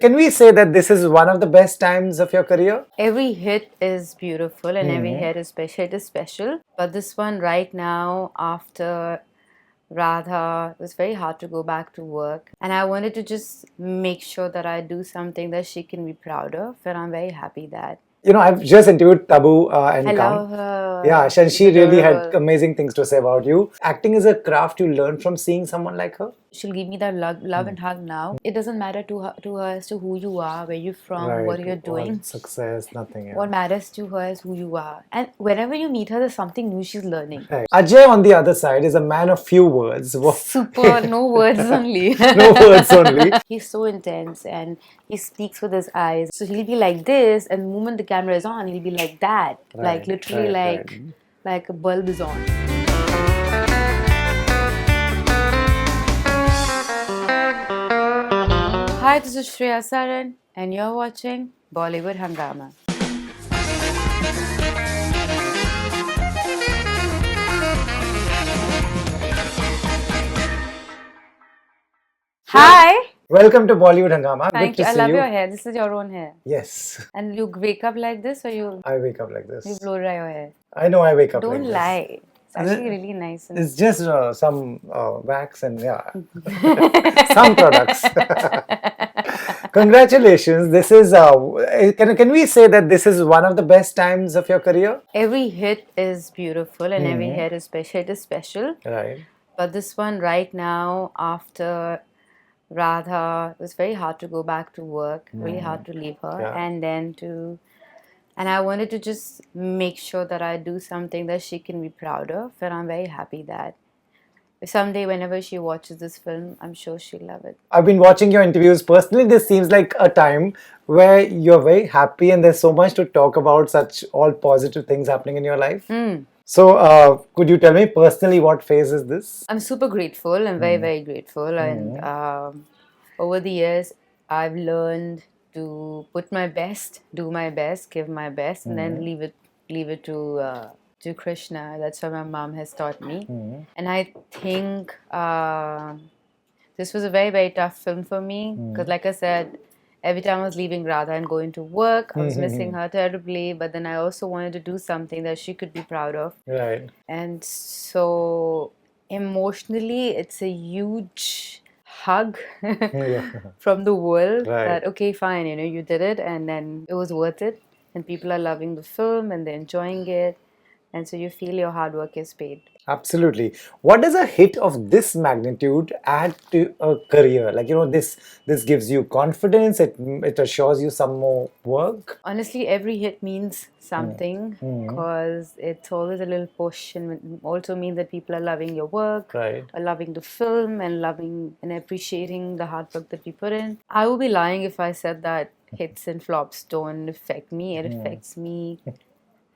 Can we say that this is one of the best times of your career? Every hit is beautiful and every Mhm. hit is special. It is special. But this one right now, after Radha, it was very hard to go back to work. And I wanted to just make sure that I do something that she can be proud of. And I'm very happy that I've just interviewed Tabu I and Kam. love her. Yeah, and She's she really had adorable. amazing things to say about you. Acting is a craft you learn from seeing someone like her. She'll give me that love and hug now. It doesn't matter to her as to who you are, where you're from, Right, what you're or doing. success, nothing, yeah. What matters to her is who you are. And whenever you meet her, there's something new she's learning. Right. Ajay, on the other side, is a man of few words. Super, no words only. No words only. He's so intense and he speaks with his eyes. So he'll be like this, and the moment the camera is on, he'll be like that. Like Right, literally, right. like a bulb is on. Hi, this is Shriya Saran, and you're watching Bollywood Hungama. Hi! Welcome to Bollywood Hangama. Good Thank to you. I see love you. your hair. This is your own hair. Yes, And you wake up like this, or you I wake up like this. blow dry your hair? I know I wake up Don't like this. lie. It's actually really nice. It's just some wax and yeah, some products. Congratulations. This is, can we say that this is one of the best times of your career? Every hit is beautiful and every hit is special. It is special. Right. But this one right now, after Radha, it was very hard to go back to work, really hard to leave her, Yeah. and I wanted to just make sure that I do something that she can be proud of, and I'm very happy that someday, whenever she watches this film, I'm sure she'll love it. I've been watching your interviews. Personally, this seems like a time where you're very happy and there's so much to talk about, such all positive things happening in your life. So, could you tell me personally what phase is this? I'm super grateful. I'm very, very grateful. And over the years, I've learned to put my best, do my best, give my best, and then leave it to Krishna. That's what my mom has taught me. And I think this was a very, very tough film for me because, like I said, every time I was leaving Radha and going to work, I was missing her terribly. But then I also wanted to do something that she could be proud of. Right. And so emotionally, it's a huge hug from the world Right. that, okay, fine, you did it and then it was worth it. And people are loving the film and they're enjoying it. And so you feel your hard work is paid. Absolutely. What does a hit of this magnitude add to a career? Like, this gives you confidence, it assures you some more work. Honestly, every hit means something because it's always a little push and it also means that people are loving your work, Right. are loving the film and loving and appreciating the hard work that we put in. I would be lying if I said that hits and flops don't affect me. It affects me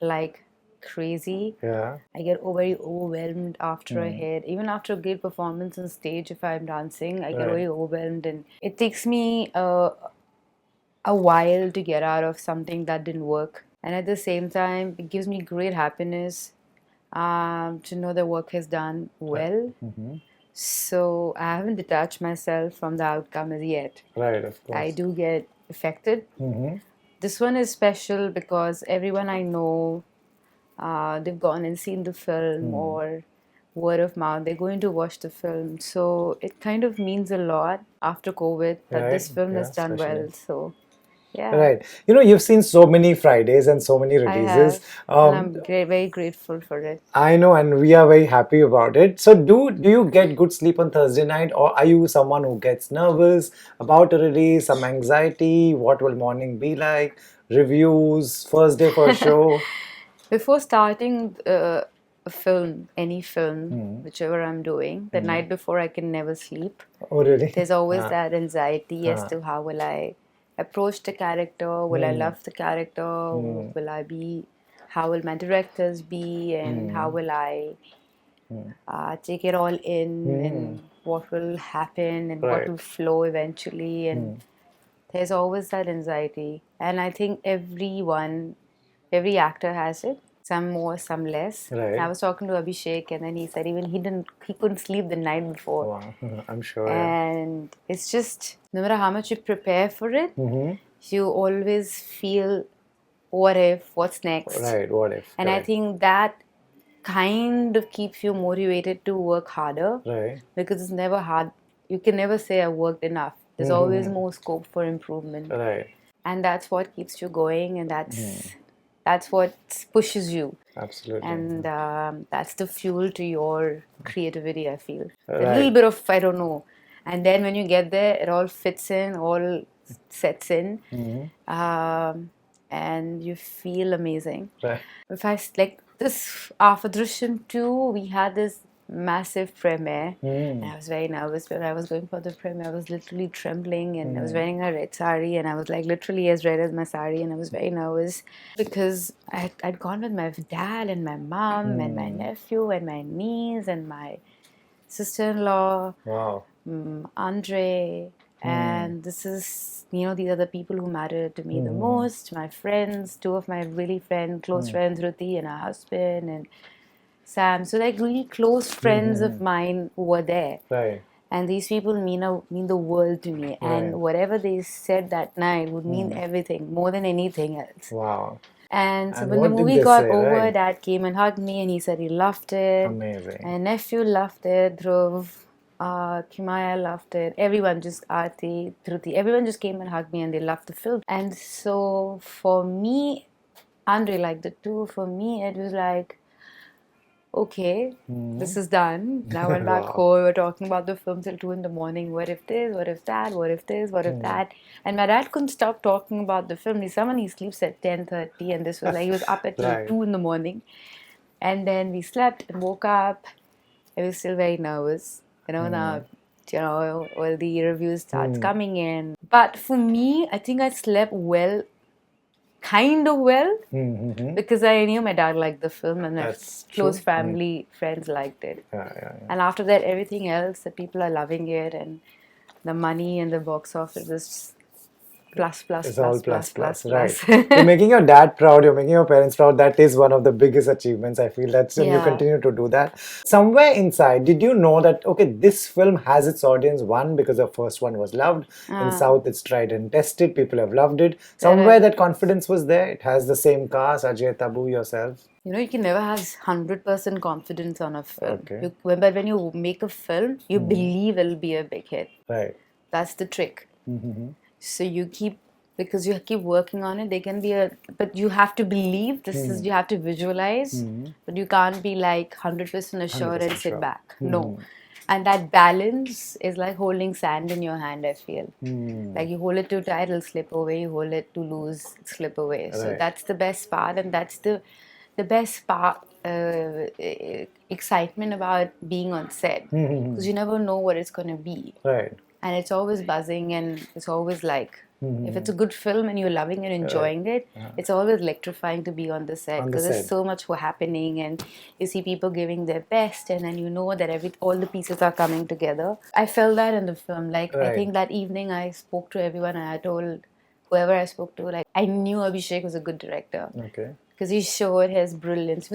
like crazy. Yeah. I get very overwhelmed after a hit. Even after a great performance on stage, if I'm dancing, I get very overwhelmed and it takes me a while to get out of something that didn't work. And at the same time, it gives me great happiness to know the work has done well. So I haven't detached myself from the outcome as yet. Right, of course. I do get affected. This one is special because everyone I know, they've gone and seen the film or word of mouth, they're going to watch the film. So it kind of means a lot after COVID that this Right, film yeah, has done well. especially. So yeah. Right. You've seen so many Fridays and so many I releases. have, and I'm very grateful for it. I know, and we are very happy about it. So, do you get good sleep on Thursday night, or are you someone who gets nervous about a release, some anxiety? What will morning be like? Reviews, first day for a show? Before starting a film, any film, whichever I'm doing, the night before I can never sleep. Oh, really? There's always that anxiety as to how will I approach the character, will I love the character, will I be, how will my directors be, and how will I take it all in, and what will happen, and what Right. will flow eventually. And there's always that anxiety. And I think every actor has it. some more, some less. Right. I was talking to Abhishek, and then he said even he couldn't sleep the night before. Wow. I'm sure. And it's just, no matter how much you prepare for it, you always feel, what if, what's next? Right. What if? And I think that kind of keeps you motivated to work harder. Right. Because it's never hard. You can never say I worked enough. There's always more scope for improvement. Right. And that's what keeps you going, and that's what pushes you. Absolutely. And that's the fuel to your creativity, I feel. A Right. little bit of, I don't know. And then when you get there, it all fits in, all sets in. And you feel amazing. Right. If I, like this, after Drishyam 2, we had this massive premiere. And I was very nervous when I was going for the premiere. I was literally trembling, and I was wearing a red sari, and I was like literally as red as my sari, and I was very nervous because I'd gone with my dad and my mom and my nephew and my niece and my sister-in-law. Wow. Andre, and this is, these are the people who matter to me the most. My friends, two of my really close friends, Ruti and her husband, and Sam. So like really close friends of mine who were there. Right. And these people mean the world to me. And whatever they said that night would mean everything, more than anything else. Wow. And so And when the what did movie they got say, over, right? Dad came and hugged me, and he said he loved it. Amazing. And nephew loved it. Dhruv, Kimaya loved it. Everyone, just Aarti, Dhruti, everyone just came and hugged me, and they loved the film. And so for me, Andre liked it too. For me, it was like, okay, this is done. Now I'm back home. We're talking about the film till 2 in the morning. What if this? What if that? What if this? What if that? And my dad couldn't stop talking about the film. He sleeps at 10:30, and this was like he was up at Right. 2 in the morning. And then we slept and woke up. I was still very nervous. Now, all the reviews starts coming in. But for me, I think I slept well, kind of well, because I knew my dad liked the film, and my close family friends liked it. Yeah. And after that, everything else, the people are loving it, and the money and the box office is plus. It's all plus. Right. You're making your dad proud, you're making your parents proud. That is one of the biggest achievements, I feel. And you continue to do that. Somewhere inside, did you know that, okay, this film has its audience? One, because the first one was loved. In South, it's tried and tested. People have loved it. Somewhere that confidence was there. It has the same cast, Ajay, Tabu, yourself. You can never have 100% confidence on a film. Okay. But when you make a film, you believe it'll be a big hit. Right. That's the trick. So because you keep working on it, but you have to believe, you have to visualize, but you can't be like 100% assured and sit back. No. And that balance is like holding sand in your hand, I feel. Like you hold it too tight, it'll slip away. You hold it too loose, it'll slip away. Right. So that's the best part, and that's the best part, excitement about being on set. Because you never know what it's going to be. Right. And it's always buzzing, and it's always like, if it's a good film and you're loving and enjoying it, it's always electrifying to be on the set, because there's so much happening, and you see people giving their best, and then you know that all the pieces are coming together. I felt that in the film. Like, I think that evening I spoke to everyone, and I told whoever I spoke to, like, I knew Abhishek was a good director. Okay. Because he showed his brilliance.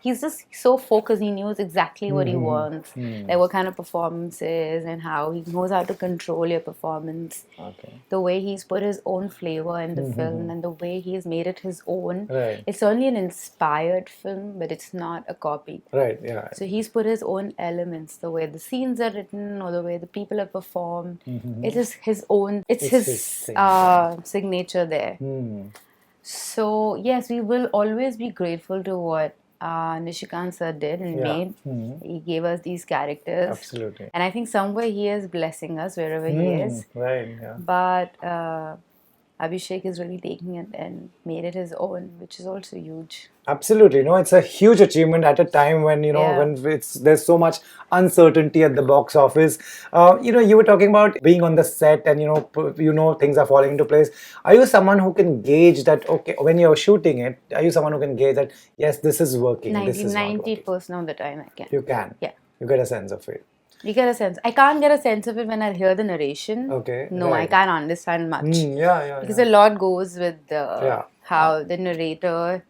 He's just so focused. He knows exactly what he wants, like what kind of performances, and how he knows how to control your performance. Okay. The way he's put his own flavor in the film, and the way he's made it his own. Right. It's only an inspired film, but it's not a copy. Right. Yeah. So he's put his own elements, the way the scenes are written, or the way the people are performed. It is his own. It's his signature there. So, yes, we will always be grateful to what Nishikant sir did and made. He gave us these characters. Absolutely. And I think somewhere he is blessing us wherever he is. Right, yeah. But Abhishek is really taking it and made it his own, which is also huge. Absolutely. It's a huge achievement at a time when, when there's so much uncertainty at the box office. You were talking about being on the set and, things are falling into place. Are you someone who can gauge that, okay, when you're shooting it, are you someone who can gauge that, yes, this is working, this is not working? 90% of the time I can. You can? Yeah. You get a sense of it. You get a sense. I can't get a sense of it when I hear the narration. Okay. No, I can't understand much. Yeah. Because a lot goes with how the narrator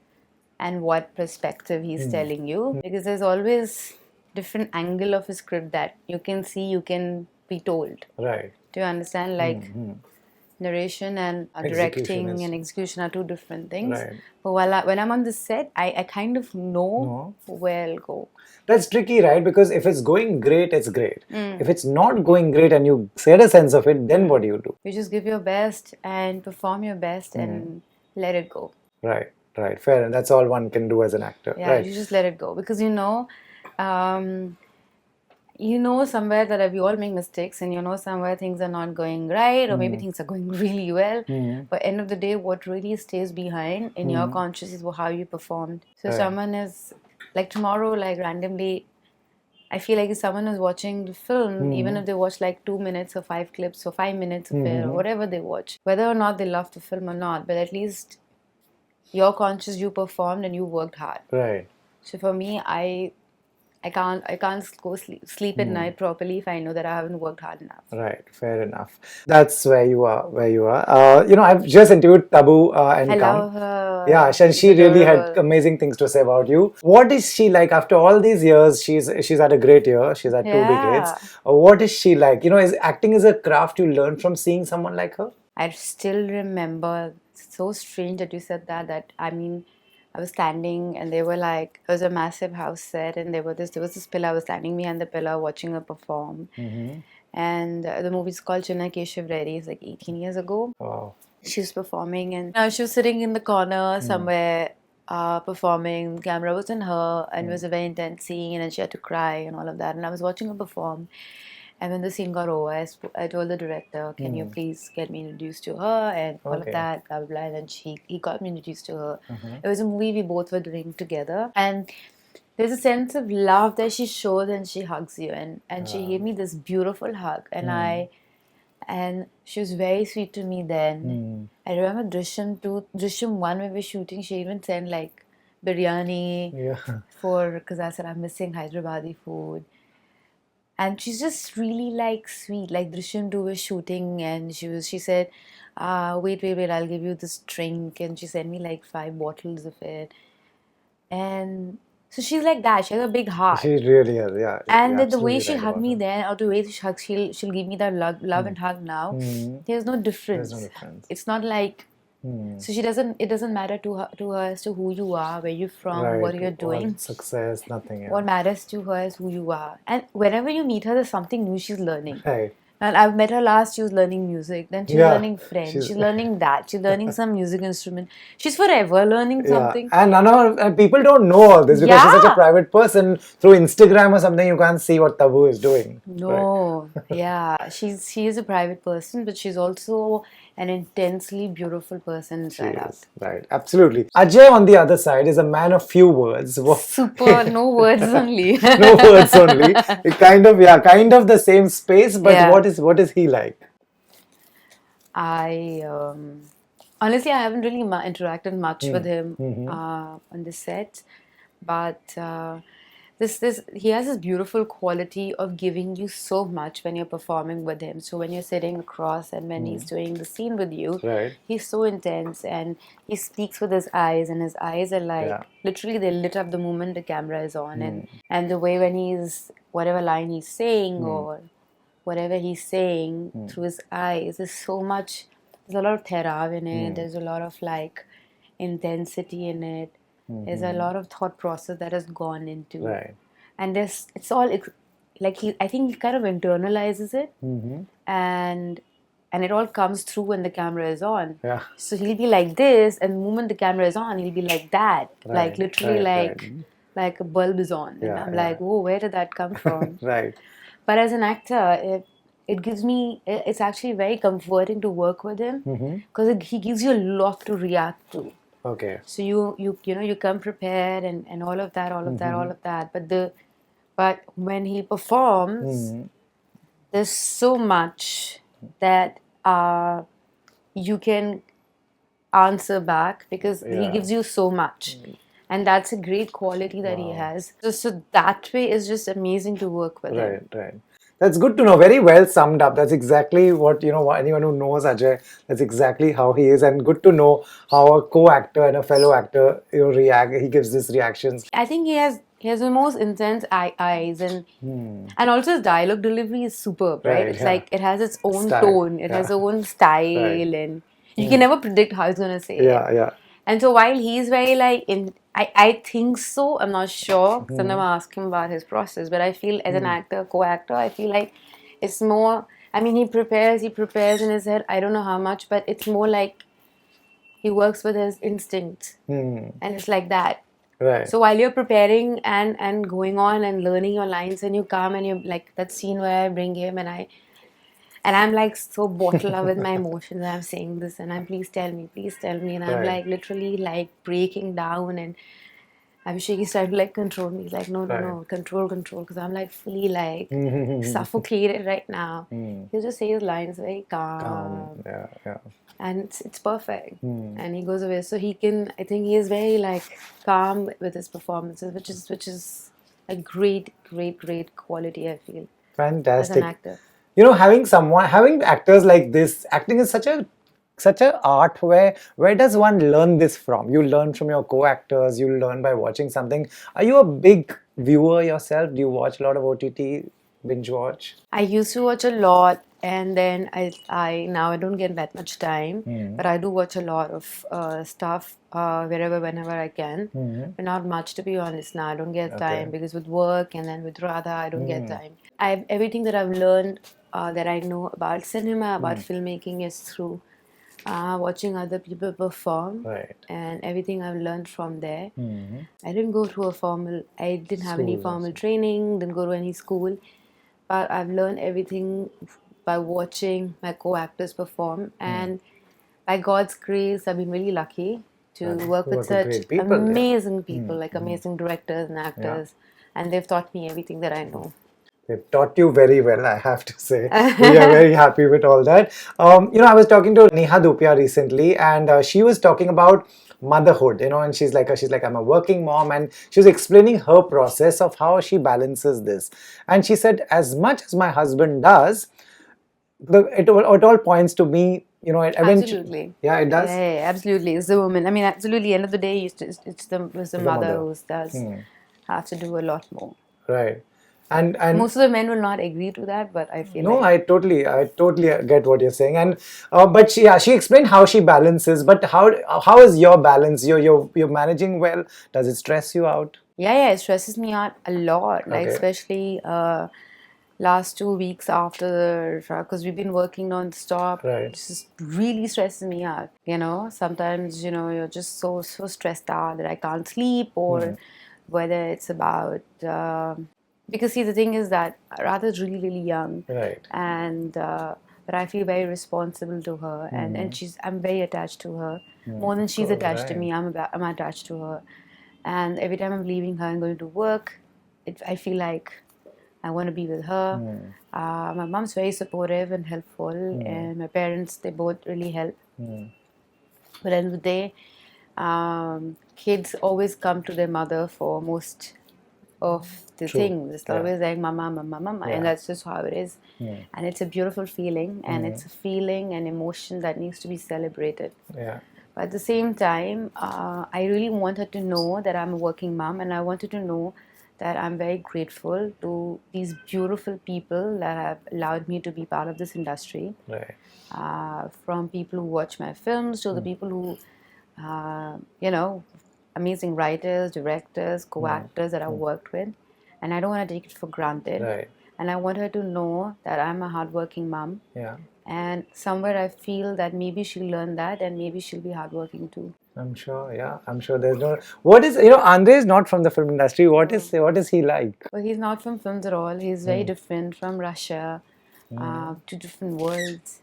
and what perspective he's telling you, because there's always different angle of a script that you can see, you can be told. Right. Do you understand? Like narration and Execution directing is and execution are two different things. right. But when I'm on the set, I kind of know No. where I'll go. That's tricky, right? Because if it's going great, it's great. If it's not going great and you get a sense of it, then what do you do? You just give your best and perform your best and let it go. Right, right. Fair. And that's all one can do as an actor. Yeah, Right. you just let it go, because you know somewhere that we all make mistakes, and you know somewhere things are not going right, or maybe things are going really well. But end of the day, what really stays behind in your conscious is how you performed. So Right. someone is like tomorrow, like randomly, I feel like if someone is watching the film, even if they watch like 2 minutes or 5 clips or 5 minutes of it or whatever they watch, whether or not they love the film or not, but at least you're conscious, you performed and you worked hard. Right. So for me, I can't go sleep at night properly if I know that I haven't worked hard enough. Right. Fair enough. That's where you are. Where you are. I've just interviewed Tabu and I Kam. love her. Yeah, and She's she really had adorable. amazing things to say about you. What is she like after all these years? She's had a great year. She's had 2 decades. Yeah. What is she like? Is acting is a craft you learn from seeing someone like her? I still remember. It's so strange that you said that. I was standing and they were like, it was a massive house set, and there was this pillar. I was standing behind the pillar watching her perform. And the movie's called Chinna Keshav Reddy. It's like 18 years ago. Wow. She was performing, and she was sitting in the corner somewhere performing. The camera was on her, and it was a very intense scene, and then she had to cry and all of that. And I was watching her perform. And when the scene got over, I told the director, can you please get me introduced to her and all of Okay. that, blah, blah, blah. And then he got me introduced to her. It was a movie we both were doing together. And there's a sense of love that she shows, and she hugs you. And she gave me this beautiful hug. And she was very sweet to me then. I remember Drishyam 2, Drishyam 1, when we were shooting, she even sent like biryani because I said I'm missing Hyderabadi food. And she's just really like sweet. Like Drishyam 2 was shooting, and she said, wait, I'll give you this drink. And she sent me like 5 bottles of it. And so she's like that. She has a big heart. She really is, yeah. And You're the way absolutely she right hugged about me her. then, or the way she hugs, she'll give me that love and hug now. There's no difference. There's no difference. It's not like so it doesn't matter to her as to who you are, where you're from, Right. what you're doing. Or success, nothing else. What matters to her is who you are. And whenever you meet her, there's something new she's learning. Right. And I've met her last, she was learning music. Then she's Yeah, learning French. She's learning that. She's learning some music instrument. She's forever learning something. And and people don't know all this because she's such a Yeah. private person. Through Instagram or something, you can't see what Tabu is doing. Right. No, yeah, she is a private person, but she's also an intensely beautiful person She inside out. is. Right. Absolutely. Ajay, on the other side, is a man of few words. Super, no words only. No words only. Kind of the same space, but Yeah. what is he like? I honestly, I haven't really interacted much with him on the set, but this he has this beautiful quality of giving you so much when you're performing with him. So when you're sitting across and when he's doing the scene with you, Right. he's so intense, and he speaks with his eyes, and his eyes are like literally they lit up the moment the camera is on, and the way when he's whatever line he's saying or whatever he's saying through his eyes is so much. There's a lot of therav in it. There's a lot of like intensity in it. There's a lot of thought process that has gone into. Right. And it's all like I think he kind of internalizes it, and it all comes through when the camera is on. Yeah. So he'll be like this, and the moment the camera is on, he'll be like that, like literally like a bulb is on, and I'm like, whoa, where did that come from? Right. But as an actor, it gives me, it's actually very comforting to work with him because he gives you a lot to react to. Okay. So you come prepared and all of that. But when he performs, there's so much that you can answer back because he gives you so much. And that's a great quality that he has. So that way is just amazing to work with him. Right. That's good to know. Very well summed up. That's exactly what, anyone who knows Ajay, that's exactly how he is. And good to know how a co-actor and a fellow actor, react. He gives these reactions. I think he has the most intense eyes, and also his dialogue delivery is superb, right? Right, It's yeah. like it has its own Style. tone, it has Yeah. its own Right. style, and you can never predict how he's gonna say it. Yeah, yeah. And so while he's very like I think so, I'm not sure. Sometimes I ask him about his process, but I feel as an actor, co-actor, I feel like it's more. I mean, he prepares in his head. I don't know how much, but it's more like he works with his instincts, and it's like that. Right. So while you're preparing and going on and learning your lines, and you come and you like that scene where I bring him and I'm like so bottled up with my emotions. I'm saying this and I'm please tell me, and I'm Right. like literally like breaking down, and Abhishek he started to like control me. He's like, no, no, Right. no, control, because I'm like fully like suffocated right now. He'll just say his lines very Calm. calm, Yeah, yeah. and it's perfect. And he goes away, so he can. I think he is very like calm with his performances, which is a great quality, I feel, as an Fantastic. actor. Having actors like this, acting is such a art. Where does one learn this from? You learn from your co-actors, you learn by watching something. Are you a big viewer yourself? Do you watch a lot of OTT, binge watch? I used to watch a lot, and then I now I don't get that much time, but I do watch a lot of stuff whenever I can. But not much, to be honest. Now I don't get Okay. time because with work and then with Radha, I don't get time. Everything that I've learned, that I know about cinema, about filmmaking, is through watching other people perform, Right. and everything I've learned from there. I didn't have any Schools formal also. training, didn't go to any school, but I've learned everything by watching my co-actors perform, and by God's grace, I've been really lucky to And work you with work with such great people, yeah. amazing people, like amazing directors and Yeah. actors, and they've taught me everything that I know. They've taught you very well, I have to say. We are very happy with all that. I was talking to Neha Dupia recently, and she was talking about motherhood, and she's like, I'm a working mom, and she was explaining her process of how she balances this. And she said, as much as my husband does, it all points to me, it eventually, Absolutely. yeah, it Yeah, does. yeah, absolutely. It's the woman. I mean, absolutely. End of the day, it's the The mother mother, who does have to do a lot more. right? And Most of the men will not agree to that, but I feel no, like I totally get what you're saying, and but she explained how she balances. But how is your balance? You're managing well. Does it stress you out? yeah, it stresses me out a lot. Like Okay, especially last 2 weeks after because we've been working non-stop. It right. just really stresses me out. Sometimes you're just so stressed out that I can't sleep, or whether it's about because see the thing is that Radha's really young, Right. and but I feel very responsible to her, and I'm very attached to her, more than Of she's course, attached to right. me. I'm attached to her, and every time I'm leaving her and going to work, I feel like I want to be with her. My mom's very supportive and helpful, and my parents, they both really help. But at the end of the day, kids always come to their mother for most of the True. things. It's Yeah. always like mama, mama, mama, and Yeah. that's just how it is. And it's a beautiful feeling, and it's a feeling and emotion that needs to be celebrated. Yeah. But at the same time, I really want her to know that I'm a working mom, and I wanted to know that I'm very grateful to these beautiful people that have allowed me to be part of this industry. Right. From people who watch my films to the people who, amazing writers, directors, co-actors that I worked with, and I don't want to take it for granted. Right. And I want her to know that I'm a hardworking mom, Yeah. and somewhere I feel that maybe she'll learn that, and maybe she'll be hardworking too. I'm sure. Yeah. I'm sure there's no. What is Andre is not from the film industry. What is he like? But he's not from films at all. He's very different from Russia, two different worlds.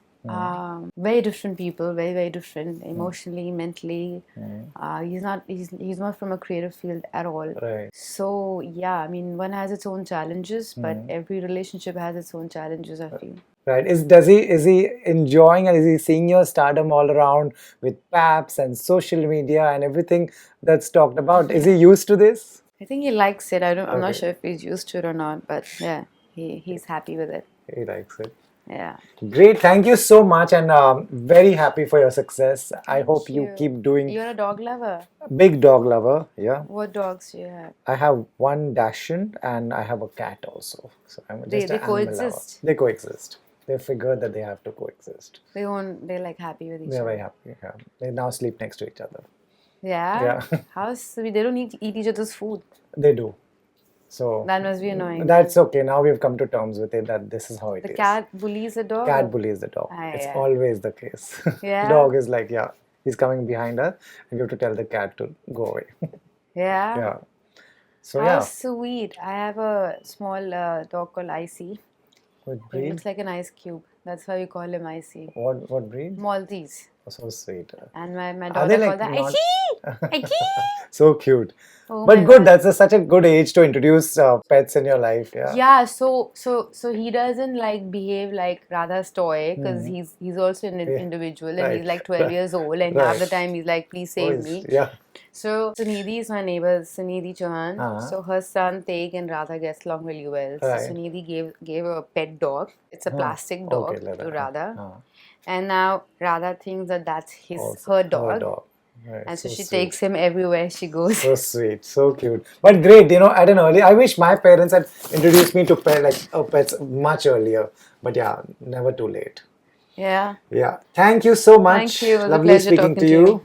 Very different people, very very different emotionally, mentally. He's not from a creative field at all. Right. So yeah, I mean, one has its own challenges, but every relationship has its own challenges, I feel. Right. Is he enjoying, and is he seeing your stardom all around with paps and social media and everything that's talked about? Is he used to this? I think he likes it. I'm not Okay. sure if he's used to it or not, but yeah. he's happy with it. He likes it. Yeah. Great. Thank you so much, and very happy for your success. I hope Thank you you. keep doing. You're a dog lover. Big dog lover. Yeah. What dogs do you have? I have one Dachshund and I have a cat also. So I'm just They an animal lover. coexist. They coexist. They figured that they have to coexist. They're like happy with each They're other. very happy. Yeah. They now sleep next to each other. Yeah. Yeah. How sweet. They don't eat each other's food. They do. So That must be annoying. that's okay. Now we've come to terms with it that this is how it The is. cat bullies the dog. Cat bullies the dog. Ah, It's yeah. always the case. Yeah. Dog is like, yeah, he's coming behind us, and you have to tell the cat to go away. Yeah. Yeah. So How yeah, sweet. I have a small dog called Icy. what He breed? looks like an ice cube. That's why we call him Icy. What breed? Maltese. Oh, so sweet. And my Are they daughter like called that not Icy! Icy! so cute? Oh But my good. God. That's such a good age to introduce pets in your life. Yeah. Yeah, so he doesn't like behave like Radha's toy because he's also an individual and Right. he's like 12 years old and half the Right. time he's like, please Oh, save me. yeah. So Sunidhi is my neighbor, Sunidhi Chauhan. Uh-huh. So her son Teg and Radha gets along really well. So Right. Sunidhi gave her a pet dog. It's a plastic dog Okay, leather. to Radha. Uh-huh. And now Radha thinks that that's Also, her dog. Right. And so she sweet. takes him everywhere she goes. So sweet, so cute. But great, at an early. I wish my parents had introduced me to pets much earlier. But yeah, never too late. Yeah. Yeah. Thank you so much. Thank you. It was a Lovely pleasure speaking talking to to you. you.